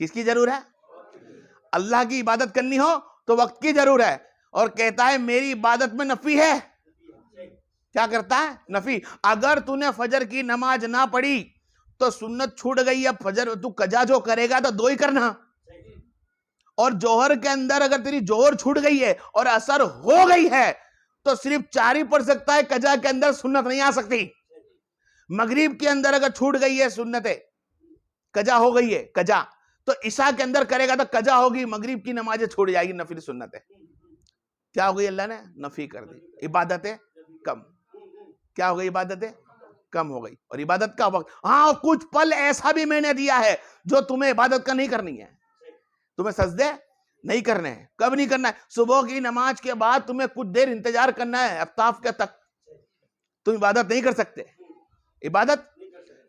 किसकी जरूर है? अल्लाह की इबादत करनी हो तो वक्त की जरूर है। और कहता है मेरी इबादत में नफी है। क्या करता है? नफी। अगर तूने फजर की नमाज ना पढ़ी तो सुन्नत छूट गई। अब फजर तू कजा जो करेगा तो दो ही करना। और जोहर के अंदर अगर तेरी जोहर छूट गई है और असर हो गई है तो सिर्फ 4 ही पढ़ सकता है, कजा के अंदर सुन्नत नहीं आ सकती। मगरिब के अंदर अगर छूट गई है सुन्नतें, कजा हो गई है कजा, तो ईशा के अंदर करेगा तो कजा होगी, मगरिब की नमाजें छूट जाएगी, नफिल सुन्नतें। क्या हो गई? अल्लाह ने नफी कर दी। इबादतें कम। क्या हो गई? इबादतें कम हो गई। और इबादत का वक्त, हाँ कुछ पल ऐसा भी मैंने दिया है जो तुम्हें इबादत का नहीं करनी है। तुम्हें सजदे नहीं करने हैं। कब नहीं करना है? सुबह की नमाज के बाद तुम्हें कुछ देर इंतजार करना है अफ्ताफ के तक। तुम इबादत नहीं कर सकते, इबादत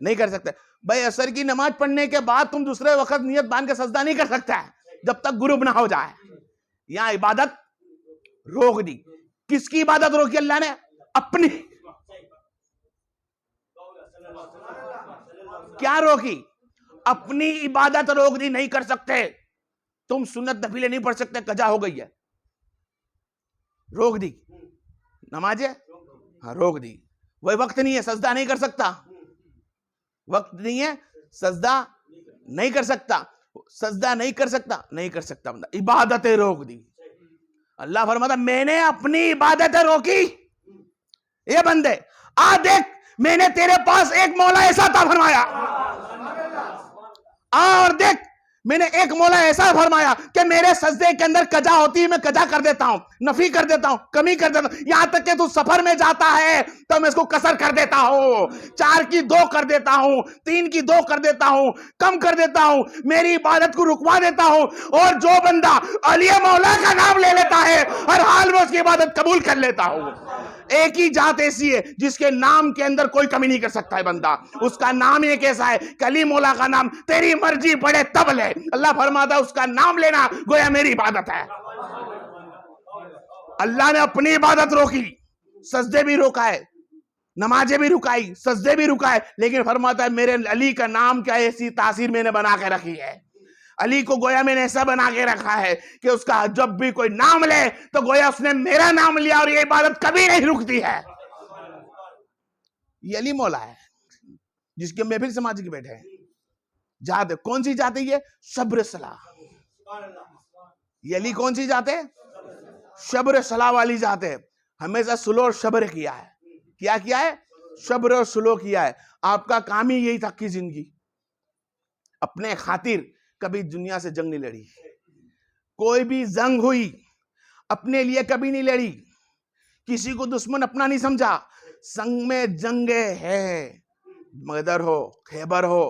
नहीं कर सकते भाई। असर की नमाज पढ़ने के बाद तुम दूसरे वक्त नियत बांध के सजदा नहीं कर सकता है जब तक गुरूब ना हो जाए। यहां इबादत रोक दी। किसकी इबादत रोकी अल्लाह ने? अपनी। क्या रोकी? अपनी इबादत रोक दी। नहीं कर सकते तुम, सुन्नत नफिले नहीं पढ़ सकते, कजा हो गई है, रोक दी। नमाज है, हाँ रोक दी। वही वक्त नहीं है, सजदा नहीं कर सकता। वक्त नहीं है, सजदा नहीं कर सकता। सजदा नहीं कर सकता, नहीं कर सकता बंदा। इबादतें रोक दी। अल्लाह फरमाता मैंने अपनी इबादतें रोकी। ये बंदे आ देख, मैंने तेरे पास एक मौला ऐसा था फरमाया, आ और देख मैंने एक मौला ऐसा फरमाया कि मेरे सजदे के अंदर कजा होती है, मैं कजा कर देता हूं, नफी कर देता हूं, कमी कर देता हूं। यहां तक कि तू सफर में जाता है तो मैं इसको कसर कर देता हूं, 4 की 2 कर देता हूं, 3 की 2 कर देता हूं, कम कर देता हूं, मेरी इबादत को रुकवा देता हूं। और जो बंदा अली मौला का नाम ले लेता है हर हाल में उसकी इबादत कबूल कर लेता हूं। एक ही जात ऐसी है जिसके नाम के अंदर कोई कमी नहीं कर सकता है बंदा। उसका नाम एक ऐसा है, कली मौला का नाम तेरी मर्जी पड़े तब ले। अल्लाह फरमाता है उसका नाम लेना गोया मेरी इबादत है। अल्लाह ने अपनी इबादत रोकी, सजदे भी रोकाए, नमाजें भी रुकाई, सजदे भी रुकाए, लेकिन फरमाता है मेरे अली का नाम क्या ऐसी तासीर मैंने बना के रखी है। अली को गोया मैंने ऐसा बना के रखा है कि उसका जब भी कोई नाम ले तो गोया उसने मेरा नाम लिया, और ये इबादत कभी नहीं रुकती है। ये अली मौला है जिसके महफिल समाज के बैठे हैं। जात है, कौन सी जात है ये? सब्र सलाह। ये अली कौन सी जात है? सब्र सलाह वाली जात है। हमेशा सुलो और सब्र किया है। क्या किया है? सब्र और सुलो किया है। आपका काम ही यही था कि जिंदगी अपने खातिर कभी दुनिया से जंग नहीं लड़ी। कोई भी जंग हुई अपने लिए कभी नहीं लड़ी, किसी को दुश्मन अपना नहीं समझा। संग में जंगे है, बदर हो, खैबर हो,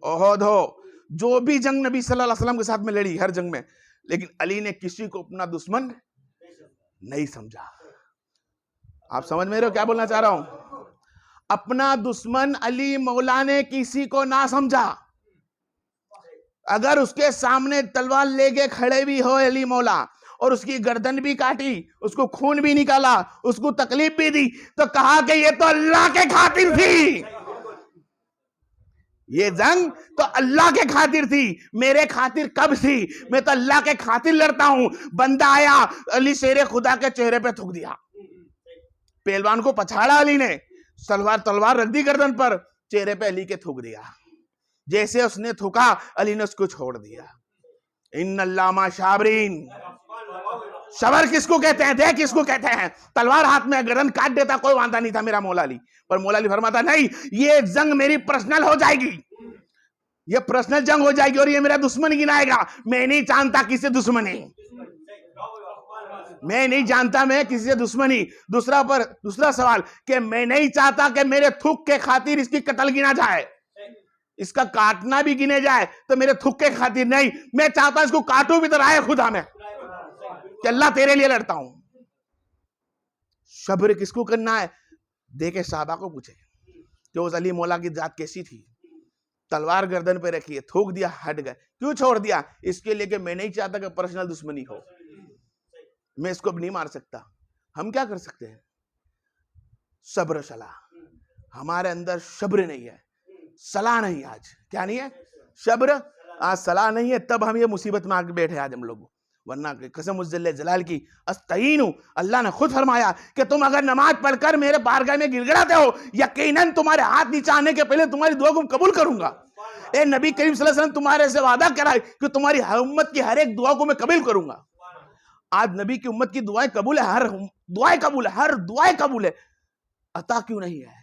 ओहद हो, जो भी जंग नबी सल्लल्लाहु अलैहि वसल्लम के साथ में लड़ी, हर जंग में, लेकिन अली ने किसी को अपना दुश्मन नहीं समझा। आप समझ में रहे हो क्या बोलना चाह रहा हूं? अपना दुश्मन अली मौला ने किसी को ना समझा। अगर उसके सामने तलवार लेके खड़े भी हो अली मौला और उसकी गर्दन भी काटी, उसको खून भी निकाला, उसको तकलीफ भी दी, तो कहा कि ये तो अल्लाह के खातिर थी, ये जंग तो अल्लाह के खातिर थी। मेरे खातिर कब थी? मैं तो अल्लाह के खातिर लड़ता हूं। बंदा आया, अली शेरे खुदा के चेहरे पे थूक दिया, पहलवान को पछाड़ा अली ने, तलवार रख दी गर्दन पर, चेहरे पे अली के थूक दिया। जैसे उसने थूका अली ने उसको छोड़ दिया। इन्नल्लामा शाबरीन। सबर किसको कहते हैं? देख किसको कहते हैं? तलवार हाथ में गर्दन काट देता कोई वांदा नहीं था मेरा मौला अली, पर मौला अली फरमाता नहीं, ये जंग मेरी पर्सनल हो जाएगी, ये पर्सनल जंग हो जाएगी और ये मेरा दुश्मन गिनाएगा। मैं नहीं जानता किससे दुश्मनी, मैं नहीं जानता मैं किसी से दुश्मनी। दूसरा सवाल कि मैं नहीं चाहता कि मेरे थूक के खातिर इसकी कत्ल गिना जाए, इसका काटना भी गिने जाए तो मेरे थूक के खातिर नहीं। मैं चाहता इसको काटू भी तो राय खुदा में कि अल्लाह तेरे लिए लड़ता हूं। सब्र किसको करना है? देखे साहबा को पूछे कि उस अली मौला की जात कैसी थी। तलवार गर्दन पे रखी है, थूक दिया, हट गए। क्यों छोड़ दिया? इसके लिए कि मैं नहीं चाहता कि पर्सनल दुश्मनी हो, मैं इसको नहीं मार सकता। हम क्या कर सकते हैं? सब्र सलाह। हमारे अंदर सब्र नहीं है, सलाह नहीं। आज क्या नहीं है? सब्र आज सलाह नहीं है, तब हम ये मुसीबत में आके बैठे आज हम लोग, वरना कसम उज़्ज़ल जलाल की अस्तईनु, अल्लाह ने खुद फरमाया कि तुम अगर नमाज पढ़कर मेरे बारगाह में गिड़गिड़ाते हो, यकीनन तुम्हारे हाथ नीचे आने के पहले तुम्हारी दुआ को कबूल करूंगा। ए नबी करीम सल्लल्लाहु अलैहि वसल्लम तुम्हारे से वादा करा है कि तुम्हारी हर उम्मत की हर एक दुआ को मैं कबूल करूंगा। आज नबी की उम्मत की दुआएं कबूल है, हर दुआएं कबूल है, हर दुआएं कबूल है, अता क्यों नहीं है?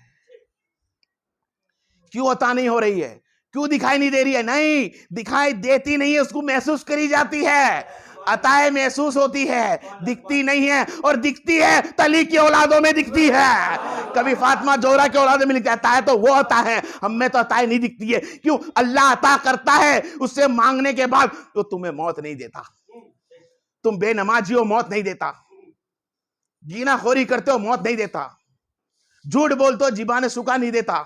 क्यों अता नहीं हो रही है? क्यों दिखाई नहीं दे रही है? नहीं, दिखाई देती नहीं है, उसको महसूस करी जाती है। अताएं महसूस होती है, दिखती नहीं है, और दिखती है तली की औलादों में दिखती है। कभी फातिमा जोहरा की औलादों में लिखता है, अता है तो वो अता है, हमें तो अताएं नहीं दिखती है। क्यों? अल्लाह अता करता है, उससे मांगने के बाद तो तुम्हें मौत नहीं देता। तुम बेनमाजी हो, मौत नहीं देता। जीनाखोरी करते हो, मौत नहीं देता। झूठ बोलते हो, ज़ुबान सूखा नहीं देता।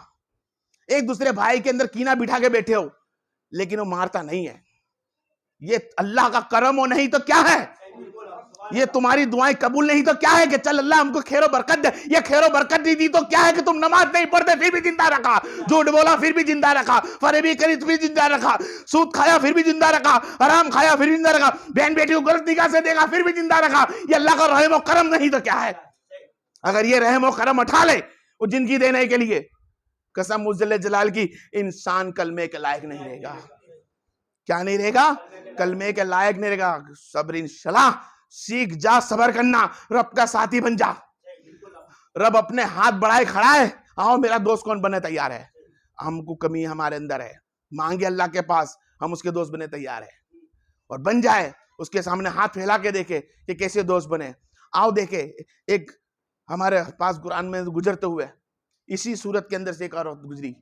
एक दूसरे भाई के अंदर कीना बिठा के बैठे हो, लेकिन वो मारता नहीं है। ये अल्लाह का करम हो, नहीं तो क्या है? ये तुम्हारी दुआएं कबूल नहीं तो क्या है कि चल अल्लाह हमको खैरो बरकत दे। ये खैरो बरकत नहीं दी तो क्या है कि तुम नमाज नहीं पढ़ते फिर भी जिंदा रखा, झूठ बोला फिर भी जिंदा रखा, फरेबी करी फिर जिंदा रखा, सूद खाया फिर भी जिंदा रखा, हराम खाया फिर भी जिंदा रखा, बहन बेटी को गलत निगाह से देखा फिर भी जिंदा रखा। ये अल्लाह का रहम और करम नहीं तो क्या है? अगर ये रहम और करम उठा ले वो जिंदगी देने के लिए, कसम उज़्ज़ल जलाल की, इंसान कलमे के लायक नहीं रहेगा। क्या नहीं रहेगा? कलमे के लायक नहीं रहेगा। सब्र इंशाल्लाह सीख जा, सबर करना, रब का साथी बन जा। रब अपने हाथ बढ़ाए खड़ा है, आओ मेरा दोस्त कौन बने तैयार है। हमको कमी हमारे अंदर है, मांगे अल्लाह के पास, हम उसके दोस्त बने तैयार है। और बन जाए, उसके सामने हाथ फैला के देखे कि कैसे दोस्त बने। आओ देखे, एक हमारे पास कुरान में गुजरते हुए इसी सूरत के अंदर से एक औरत गुजरी,